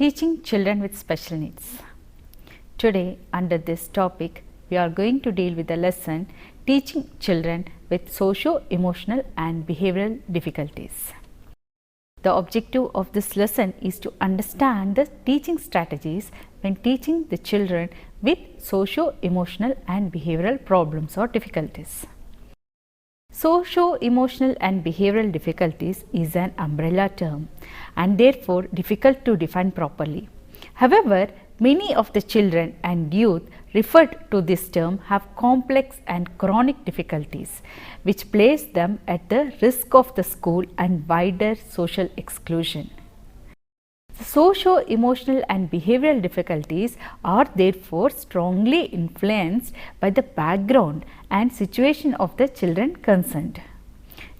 Teaching children with special needs. Today, under this topic, we are going to deal with the lesson Teaching children with socio-emotional and behavioral difficulties. The objective of this lesson is to understand the teaching strategies when teaching the children with socio-emotional and behavioral problems or difficulties. Socio-emotional and behavioral difficulties is an umbrella term and therefore difficult to define properly. However, many of the children and youth referred to this term have complex and chronic difficulties which place them at the risk of the school and wider social exclusion. Socio-emotional and behavioral difficulties are therefore strongly influenced by the background and situation of the children concerned.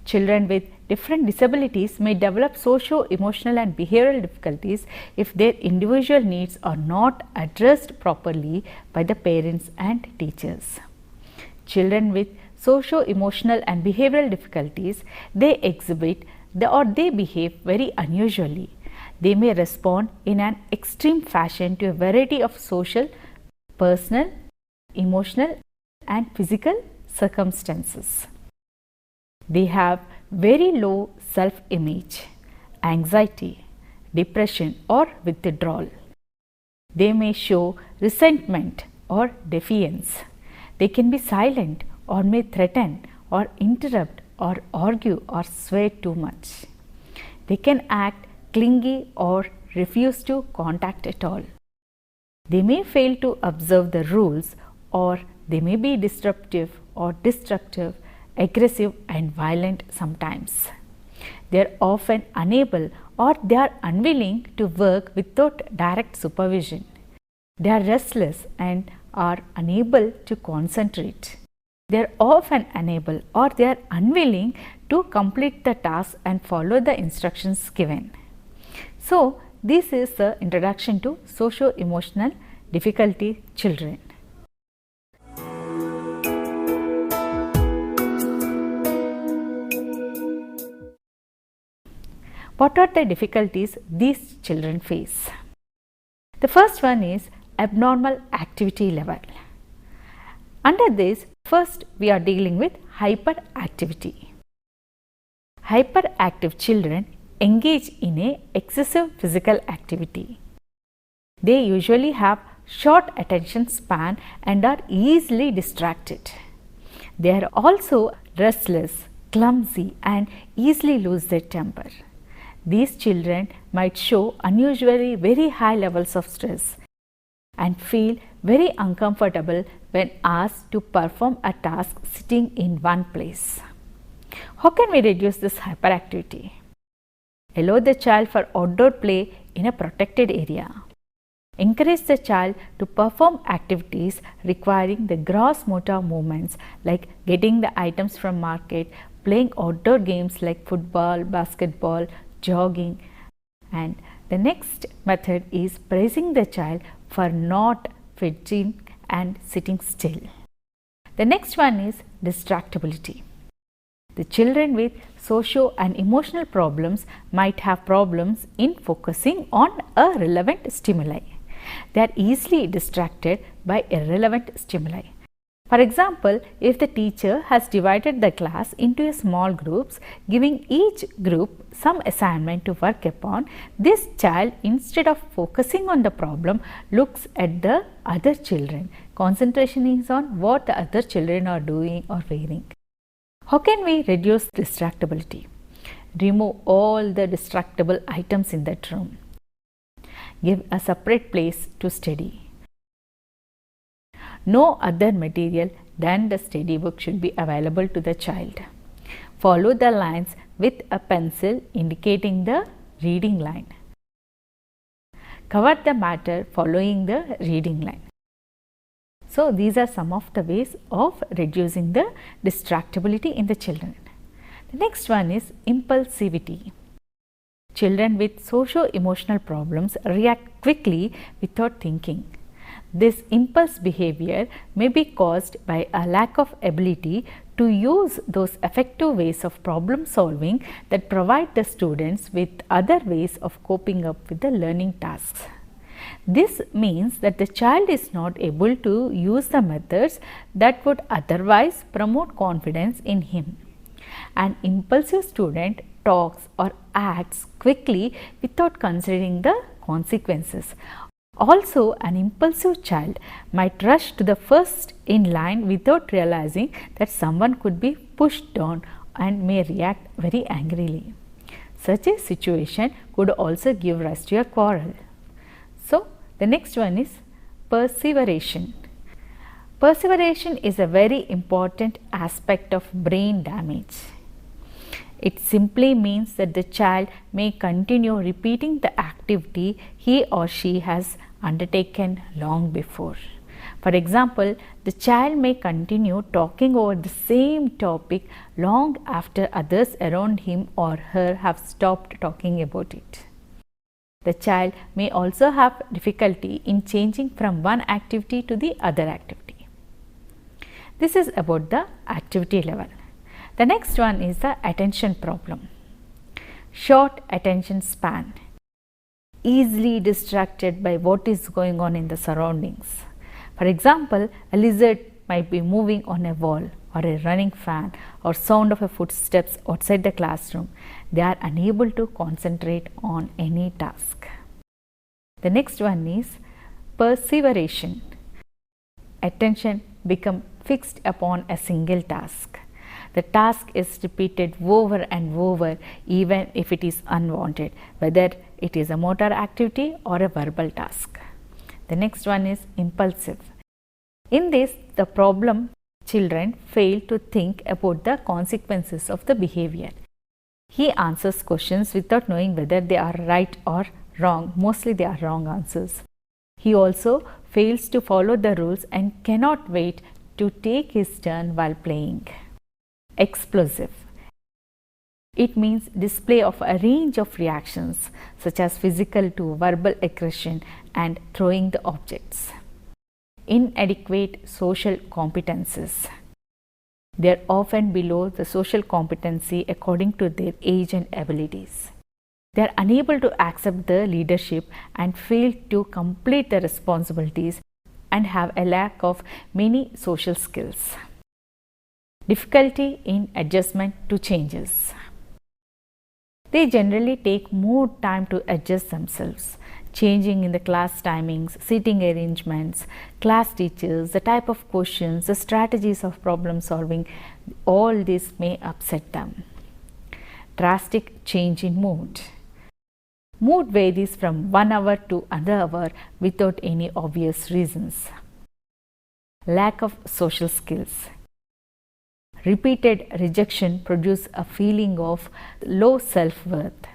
Children with different disabilities may develop socio-emotional and behavioral difficulties if their individual needs are not addressed properly by the parents and teachers. Children with socio-emotional and behavioral difficulties, they exhibit or they behave very unusually. They may respond in an extreme fashion to a variety of social, personal, emotional and physical circumstances. They have very low self-image, anxiety, depression or withdrawal. They may show resentment or defiance. They can be silent or may threaten or interrupt or argue or swear too much. They can act clingy or refuse to contact at all. They may fail to observe the rules or they may be disruptive or destructive, aggressive and violent sometimes. They are often unable or they are unwilling to work without direct supervision. They are restless and are unable to concentrate. They are often unable or they are unwilling to complete the task and follow the instructions given. So, this is the introduction to socio-emotional difficulty children. What are the difficulties these children face? The first one is abnormal activity level. Under this, first we are dealing with hyperactivity. Hyperactive children engage in a excessive physical activity. They usually have short attention span and are easily distracted. They are also restless, clumsy and easily lose their temper. These children might show unusually very high levels of stress and feel very uncomfortable when asked to perform a task sitting in one place. How can we reduce this hyperactivity? Allow the child for outdoor play in a protected area. Encourage the child to perform activities requiring the gross motor movements like getting the items from market, playing outdoor games like football, basketball, jogging. And the next method is praising the child for not fidgeting and sitting still. The next one is distractibility. The children with socio and emotional problems might have problems in focusing on a relevant stimuli. They are easily distracted by irrelevant stimuli. For example, if the teacher has divided the class into small groups, giving each group some assignment to work upon, this child, instead of focusing on the problem, looks at the other children. Concentration is on what the other children are doing or wearing. How can we reduce distractibility? Remove all the distractible items in that room. Give a separate place to study. No other material than the study book should be available to the child. Follow the lines with a pencil indicating the reading line. Cover the matter following the reading line. So, these are some of the ways of reducing the distractibility in the children. The next one is impulsivity. Children with socio-emotional problems react quickly without thinking. This impulse behavior may be caused by a lack of ability to use those effective ways of problem solving that provide the students with other ways of coping up with the learning tasks. This means that the child is not able to use the methods that would otherwise promote confidence in him. An impulsive student talks or acts quickly without considering the consequences. Also, an impulsive child might rush to the first in line without realizing that someone could be pushed down and may react very angrily. Such a situation could also give rise to a quarrel. So, the next one is perseveration. Perseveration is a very important aspect of brain damage. It simply means that the child may continue repeating the activity he or she has undertaken long before. For example, the child may continue talking over the same topic long after others around him or her have stopped talking about it. The child may also have difficulty in changing from one activity to the other activity. This is about the activity level. The next one is the attention problem. Short attention span. Easily distracted by what is going on in the surroundings. For example, a lizard might be moving on a wall, or a running fan, or sound of a footsteps outside the classroom. They are unable to concentrate on any task. The next one is perseveration. Attention become fixed upon a single task. The task is repeated over and over even if it is unwanted, whether it is a motor activity or a verbal task. The next one is impulsive. In this, the problem children fail to think about the consequences of the behavior. He answers questions without knowing whether they are right or wrong. Mostly they are wrong answers. He also fails to follow the rules and cannot wait to take his turn while playing. Explosive. It means display of a range of reactions such as physical to verbal aggression and throwing the objects. Inadequate social competences. They are often below the social competency according to their age and abilities. They are unable to accept the leadership and fail to complete the responsibilities and have a lack of many social skills. Difficulty in adjustment to changes. They generally take more time to adjust themselves. Changing in the class timings, seating arrangements, class teachers, the type of questions, the strategies of problem solving, all this may upset them. Drastic change in mood. Mood varies from 1 hour to another hour without any obvious reasons. Lack of social skills. Repeated rejection produces a feeling of low self-worth.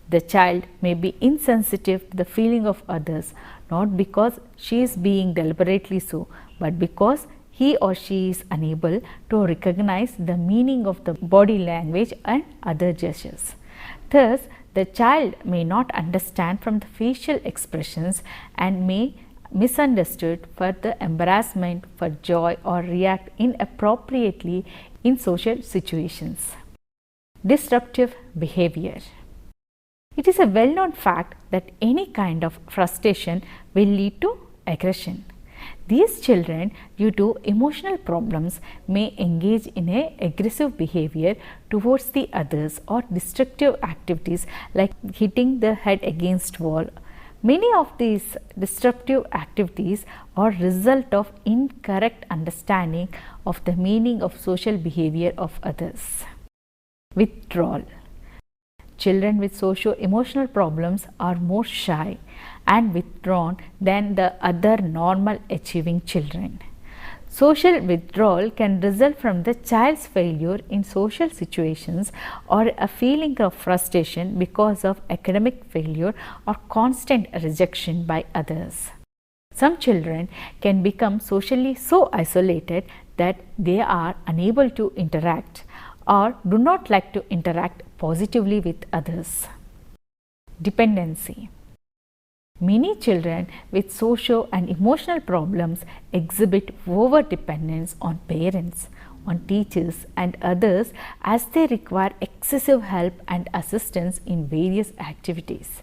The child may be insensitive to the feeling of others, not because she is being deliberately so, but because he or she is unable to recognize the meaning of the body language and other gestures. Thus, the child may not understand from the facial expressions and may misunderstood for the embarrassment, for joy, or react inappropriately in social situations. Disruptive behavior. It is a well-known fact that any kind of frustration will lead to aggression. These children, due to emotional problems, may engage in a aggressive behavior towards the others or destructive activities like hitting the head against wall. Many of these disruptive activities are result of incorrect understanding of the meaning of social behavior of others. Withdrawal. Children with socio-emotional problems are more shy and withdrawn than the other normal achieving children. Social withdrawal can result from the child's failure in social situations or a feeling of frustration because of academic failure or constant rejection by others. Some children can become socially so isolated that they are unable to interact or do not like to interact positively with others. Dependency. Many children with socio and emotional problems exhibit over dependence on parents. on teachers and others as they require excessive help and assistance in various activities.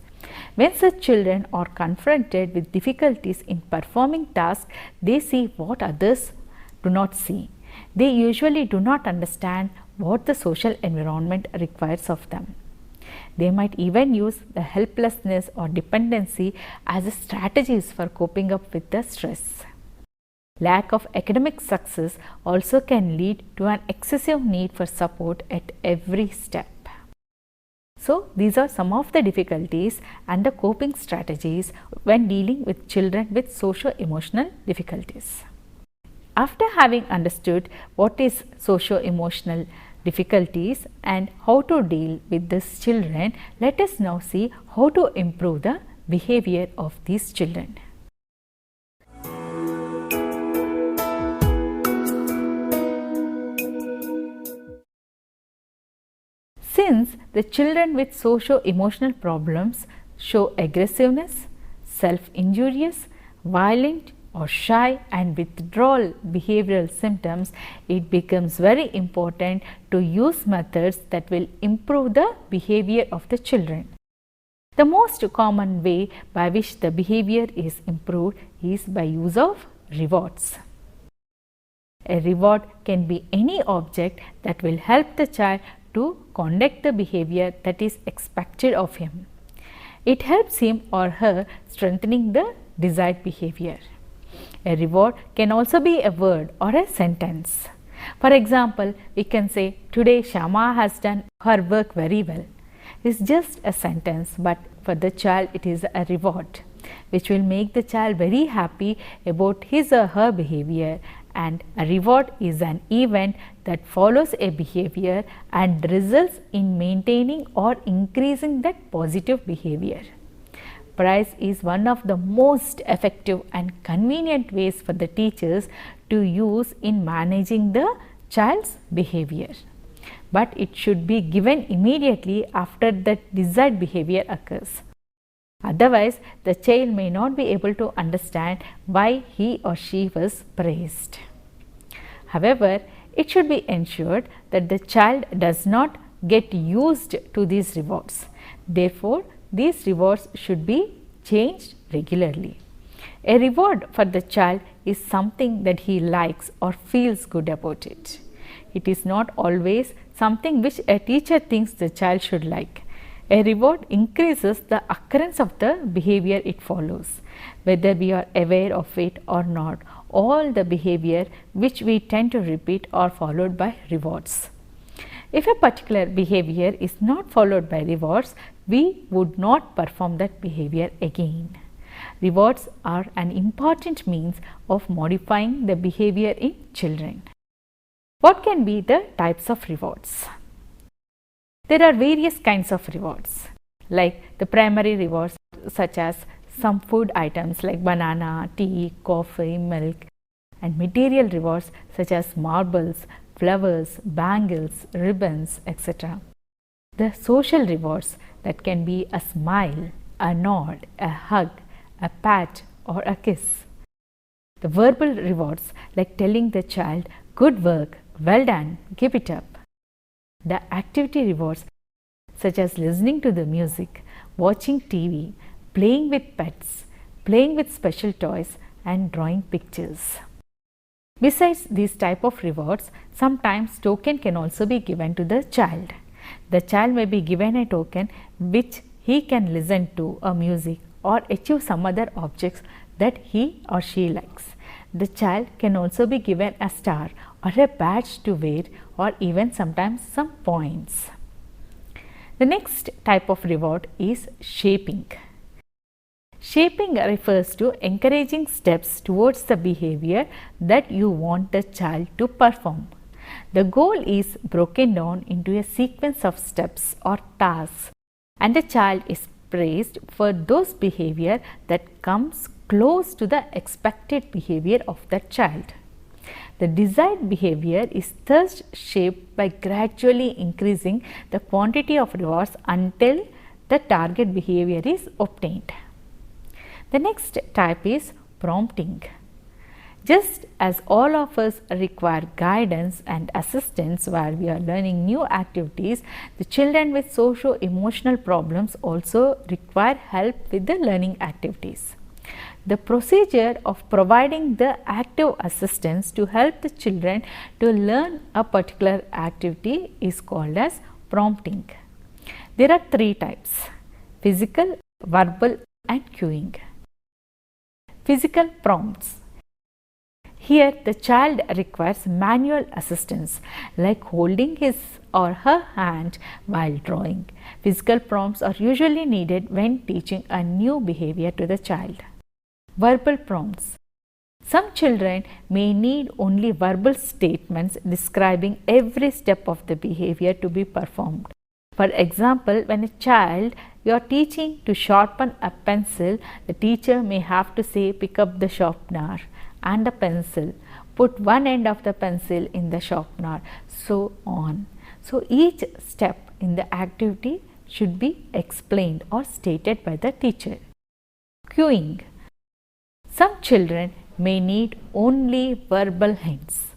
When such children are confronted with difficulties in performing tasks, they see what others do not see. They usually do not understand what the social environment requires of them. They might even use the helplessness or dependency as strategies for coping up with the stress. Lack of academic success also can lead to an excessive need for support at every step. So, these are some of the difficulties and the coping strategies when dealing with children with socio-emotional difficulties. After having understood what is socio-emotional difficulties and how to deal with these children, let us now see how to improve the behavior of these children. Since the children with socio-emotional problems show aggressiveness, self-injurious, violent or shy and withdrawal behavioral symptoms, it becomes very important to use methods that will improve the behavior of the children. The most common way by which the behavior is improved is by use of rewards. A reward can be any object that will help the child to conduct the behavior that is expected of him. It helps him or her strengthening the desired behavior. A reward can also be a word or a sentence. For example, we can say, "Today Shama has done her work very well." It's just a sentence, but for the child it is a reward which will make the child very happy about his or her behavior. And a reward is an event that follows a behavior and results in maintaining or increasing that positive behavior. Prize is one of the most effective and convenient ways for the teachers to use in managing the child's behavior. But it should be given immediately after that desired behavior occurs. Otherwise, the child may not be able to understand why he or she was praised. However, it should be ensured that the child does not get used to these rewards. Therefore, these rewards should be changed regularly. A reward for the child is something that he likes or feels good about it. It is not always something which a teacher thinks the child should like. A reward increases the occurrence of the behavior it follows. Whether we are aware of it or not, all the behavior which we tend to repeat are followed by rewards. If a particular behavior is not followed by rewards, we would not perform that behavior again. Rewards are an important means of modifying the behavior in children. What can be the types of rewards? There are various kinds of rewards, like the primary rewards such as some food items like banana, tea, coffee, milk, and material rewards such as marbles, flowers, bangles, ribbons, etc. The social rewards that can be a smile, a nod, a hug, a pat or a kiss. The verbal rewards like telling the child, "Good work, well done, keep it up." The activity rewards such as listening to the music, watching TV, playing with pets, playing with special toys and drawing pictures. Besides these type of rewards, sometimes token can also be given to the child. The child may be given a token which he can listen to a music or achieve some other objects that he or she likes. The child can also be given a star or a badge to wear or even sometimes some points. The next type of reward is shaping. Shaping refers to encouraging steps towards the behavior that you want the child to perform. The goal is broken down into a sequence of steps or tasks, and the child is praised for those behavior that comes close to the expected behavior of the child. The desired behavior is thus shaped by gradually increasing the quantity of rewards until the target behavior is obtained. The next type is prompting. Just as all of us require guidance and assistance while we are learning new activities, the children with socio-emotional problems also require help with the learning activities. The procedure of providing the active assistance to help the children to learn a particular activity is called as prompting. There are three types: physical, verbal and cueing. Physical prompts. Here the child requires manual assistance like holding his or her hand while drawing. Physical prompts are usually needed when teaching a new behavior to the child. Verbal prompts. Some children may need only verbal statements describing every step of the behavior to be performed. For example, when a child you are teaching to sharpen a pencil, the teacher may have to say, pick up the sharpener and the pencil, put one end of the pencil in the sharpener, so on. So each step in the activity should be explained or stated by the teacher. Cueing. Some children may need only verbal hints.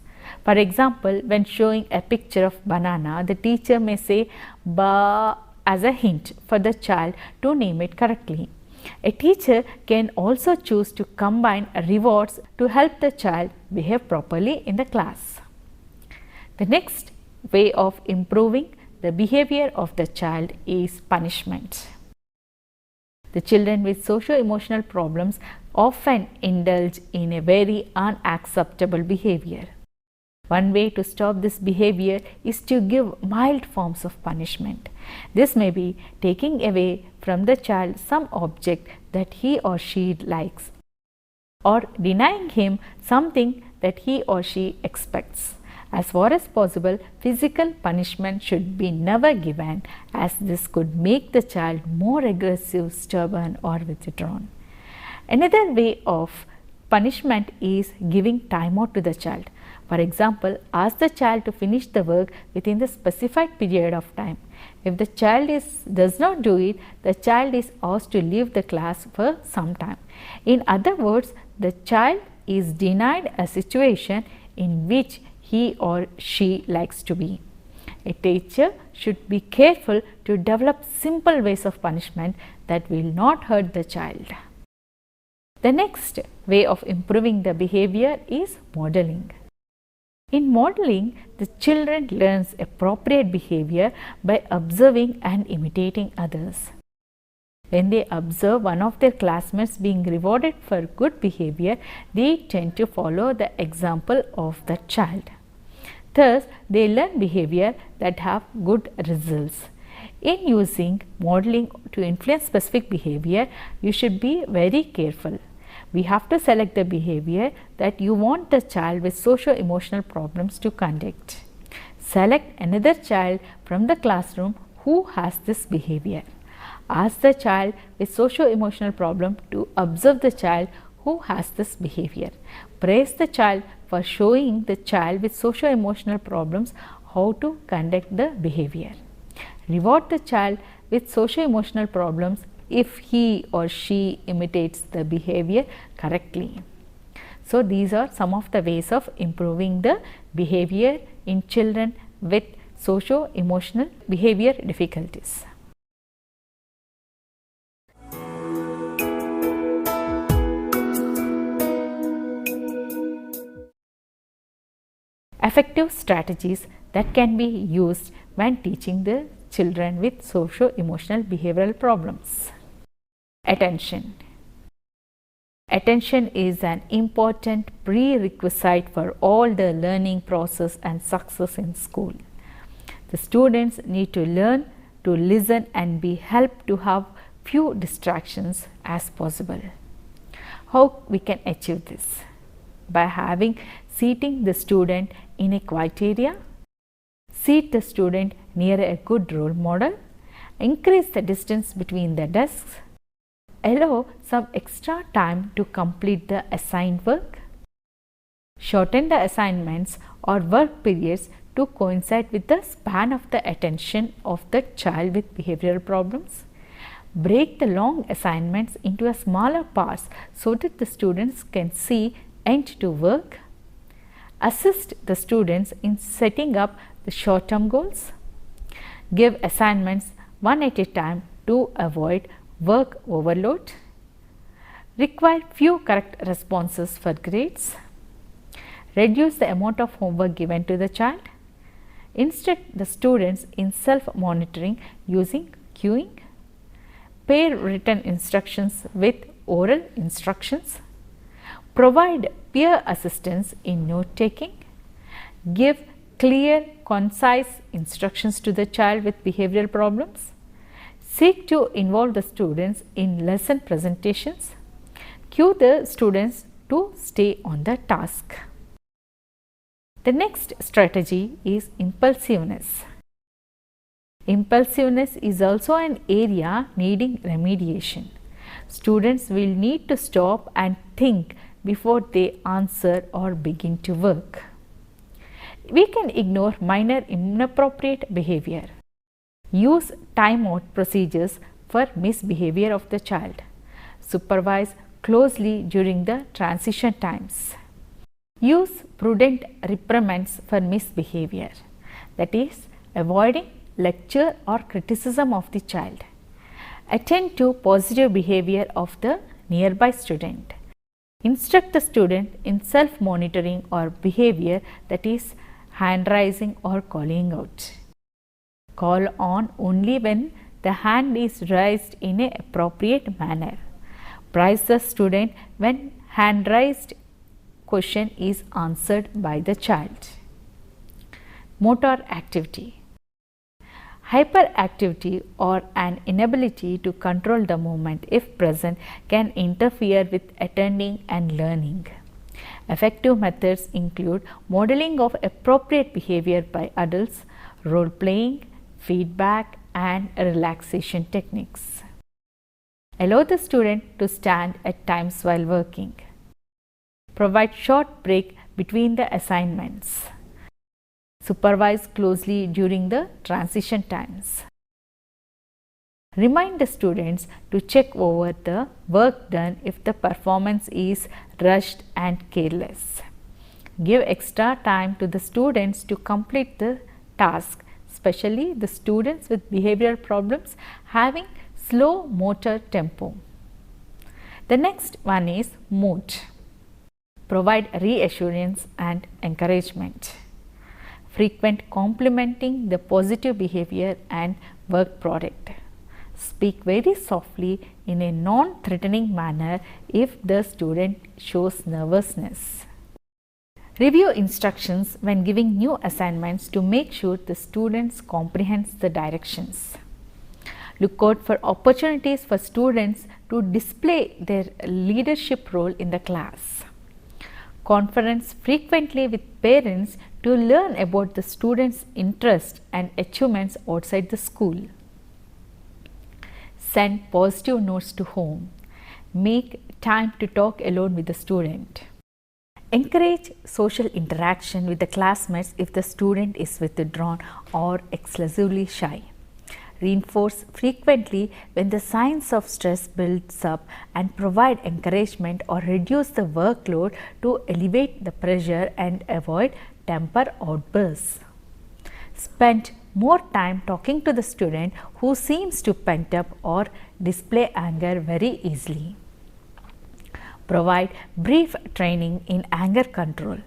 For example, when showing a picture of banana, the teacher may say ba as a hint for the child to name it correctly. A teacher can also choose to combine rewards to help the child behave properly in the class. The next way of improving the behavior of the child is punishment. The children with socio-emotional problems often indulge in a very unacceptable behavior. One way to stop this behavior is to give mild forms of punishment. This may be taking away from the child some object that he or she likes, or denying him something that he or she expects. As far as possible, physical punishment should be never given, as this could make the child more aggressive, stubborn or withdrawn. Another way of punishment is giving time out to the child. For example, ask the child to finish the work within the specified period of time. If the child does not do it, the child is asked to leave the class for some time. In other words, the child is denied a situation in which he or she likes to be. A teacher should be careful to develop simple ways of punishment that will not hurt the child. The next way of improving the behavior is modeling. In modeling, the children learns appropriate behavior by observing and imitating others. When they observe one of their classmates being rewarded for good behavior, they tend to follow the example of the child. Thus, they learn behavior that have good results. In using modeling to influence specific behavior, you should be very careful. We have to select the behavior that you want the child with socio-emotional problems to conduct. Select another child from the classroom who has this behavior. Ask the child with socio-emotional problem to observe the child who has this behavior. Praise the child for showing the child with socio-emotional problems how to conduct the behavior. Reward the child with socio-emotional problems if he or she imitates the behavior correctly. So, these are some of the ways of improving the behavior in children with socio-emotional behavior difficulties. Effective strategies that can be used when teaching the children with socio-emotional behavioral problems. Attention. Attention is an important prerequisite for all the learning process and success in school. The students need to learn to listen and be helped to have few distractions as possible. How we can achieve this? By seating the student in a quiet area, seat the student near a good role model, increase the distance between the desks, allow some extra time to complete the assigned work, shorten the assignments or work periods to coincide with the span of the attention of the child with behavioral problems, break the long assignments into a smaller parts so that the students can see end to work, assist the students in setting up the short term goals, give assignments one at a time to avoid work overload, require few correct responses for grades, reduce the amount of homework given to the child, instruct the students in self monitoring using cueing, pair written instructions with oral instructions, provide peer assistance in note taking, give clear, concise instructions to the child with behavioral problems, seek to involve the students in lesson presentations, cue the students to stay on the task. The next strategy is impulsiveness. Impulsiveness is also an area needing remediation. Students will need to stop and think before they answer or begin to work. We can ignore minor inappropriate behavior. Use timeout procedures for misbehavior of the child. Supervise closely during the transition times. Use prudent reprimands for misbehavior, that is, avoiding lecture or criticism of the child. Attend to positive behavior of the nearby student. Instruct the student in self monitoring or behavior, that is, hand raising or calling out. Call on only when the hand is raised in an appropriate manner. Praise the student when hand raised question is answered by the child. Motor activity. Hyperactivity or an inability to control the movement, if present, can interfere with attending and learning. Effective methods include modeling of appropriate behavior by adults, role playing, feedback, and relaxation techniques. Allow the student to stand at times while working. Provide short break between the assignments. Supervise closely during the transition times. Remind the students to check over the work done if the performance is rushed and careless. Give extra time to the students to complete the task, especially the students with behavioral problems having slow motor tempo. The next one is mood. Provide reassurance and encouragement. Frequent complimenting the positive behavior and work product. Speak very softly in a non-threatening manner if the student shows nervousness. Review instructions when giving new assignments to make sure the students comprehend the directions. Look out for opportunities for students to display their leadership role in the class. Conference frequently with parents to learn about the students' interests and achievements outside the school. Send positive notes to home. Make time to talk alone with the student. Encourage social interaction with the classmates if the student is withdrawn or excessively shy. Reinforce frequently when the signs of stress builds up and provide encouragement or reduce the workload to elevate the pressure and avoid temper outbursts. Spend more time talking to the student who seems to pent up or display anger very easily. Provide brief training in anger control.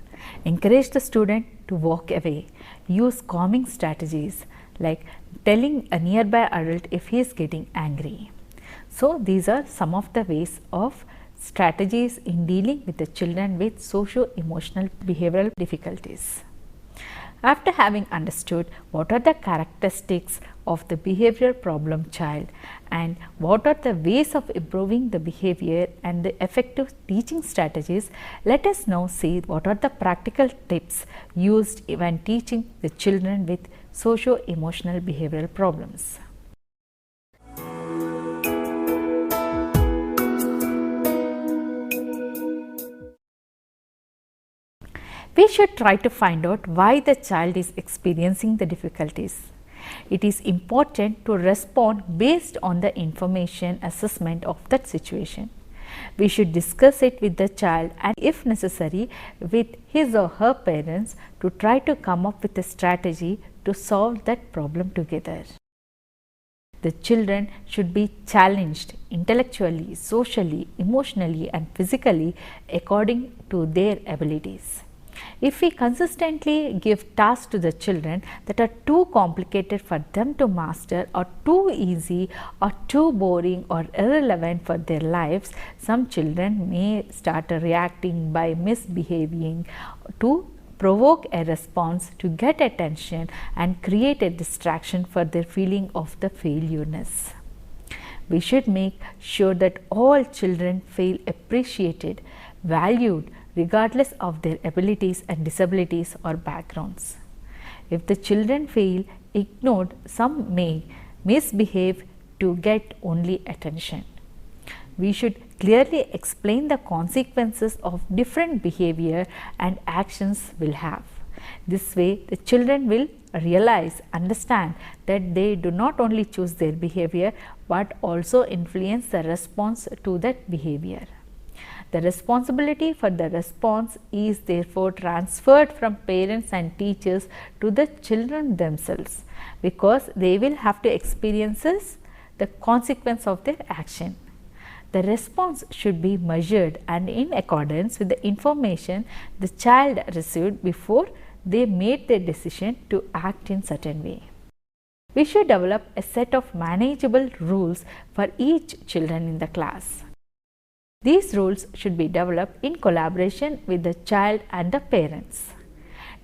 Encourage the student to walk away. Use calming strategies like telling a nearby adult if he is getting angry. So, these are some of the ways of strategies in dealing with the children with socio-emotional behavioral difficulties. After having understood what are the characteristics of the behavioral problem child and what are the ways of improving the behavior and the effective teaching strategies, let us now see what are the practical tips used when teaching the children with socio-emotional behavioral problems. We should try to find out why the child is experiencing the difficulties. It is important to respond based on the information assessment of that situation. We should discuss it with the child and if necessary with his or her parents to try to come up with a strategy to solve that problem together. The children should be challenged intellectually, socially, emotionally and physically according to their abilities. If we consistently give tasks to the children that are too complicated for them to master or too easy or too boring or irrelevant for their lives, some children may start reacting by misbehaving to provoke a response to get attention and create a distraction for their feeling of the failureness. We should make sure that all children feel appreciated, valued, regardless of their abilities and disabilities or backgrounds. If the children feel ignored, some may misbehave to get only attention. We should clearly explain the consequences of different behavior and actions will have. This way, the children will realize, understand that they do not only choose their behavior but also influence the response to that behavior. The responsibility for the response is therefore transferred from parents and teachers to the children themselves, because they will have to experience the consequence of their action. The response should be measured and in accordance with the information the child received before they made their decision to act in certain way. We should develop a set of manageable rules for each children in the class. These rules should be developed in collaboration with the child and the parents.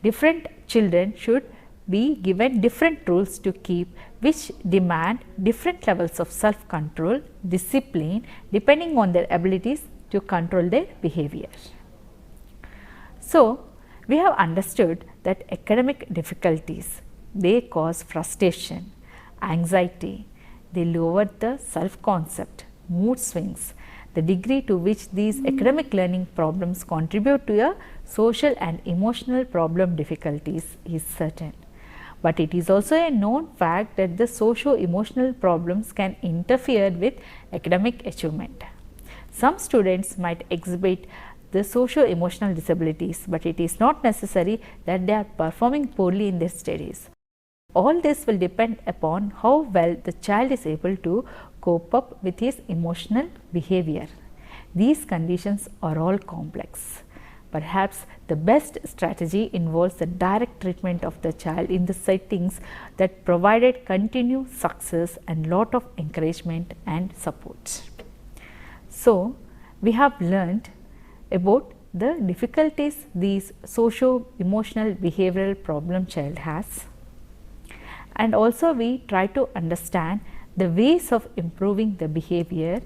Different children should be given different rules to keep, which demand different levels of self-control, discipline depending on their abilities to control their behavior. So, we have understood that academic difficulties, they cause frustration, anxiety, they lower the self-concept, mood swings. The degree to which these academic learning problems contribute to a social and emotional problem difficulties is certain. But it is also a known fact that the socio-emotional problems can interfere with academic achievement. Some students might exhibit the socio-emotional disabilities, but it is not necessary that they are performing poorly in their studies. All this will depend upon how well the child is able to cope up with his emotional behavior. These conditions are all complex. Perhaps the best strategy involves the direct treatment of the child in the settings that provided continued success and lot of encouragement and support. So, we have learned about the difficulties these socio-emotional behavioral problem child has, and also we try to understand the ways of improving the behavior,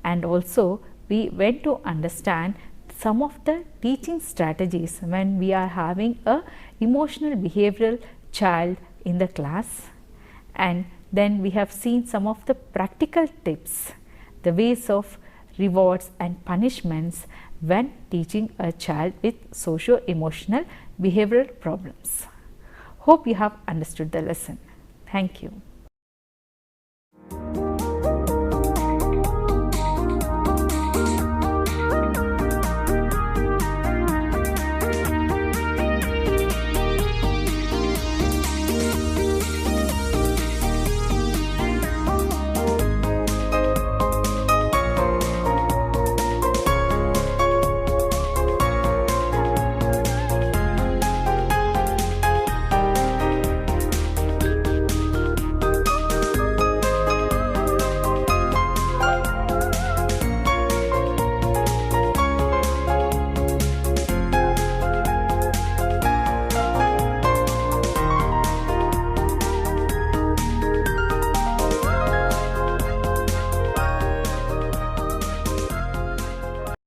and also we went to understand some of the teaching strategies when we are having a emotional behavioral child in the class, and then we have seen some of the practical tips, the ways of rewards and punishments when teaching a child with socio-emotional behavioral problems. Hope you have understood the lesson. Thank you.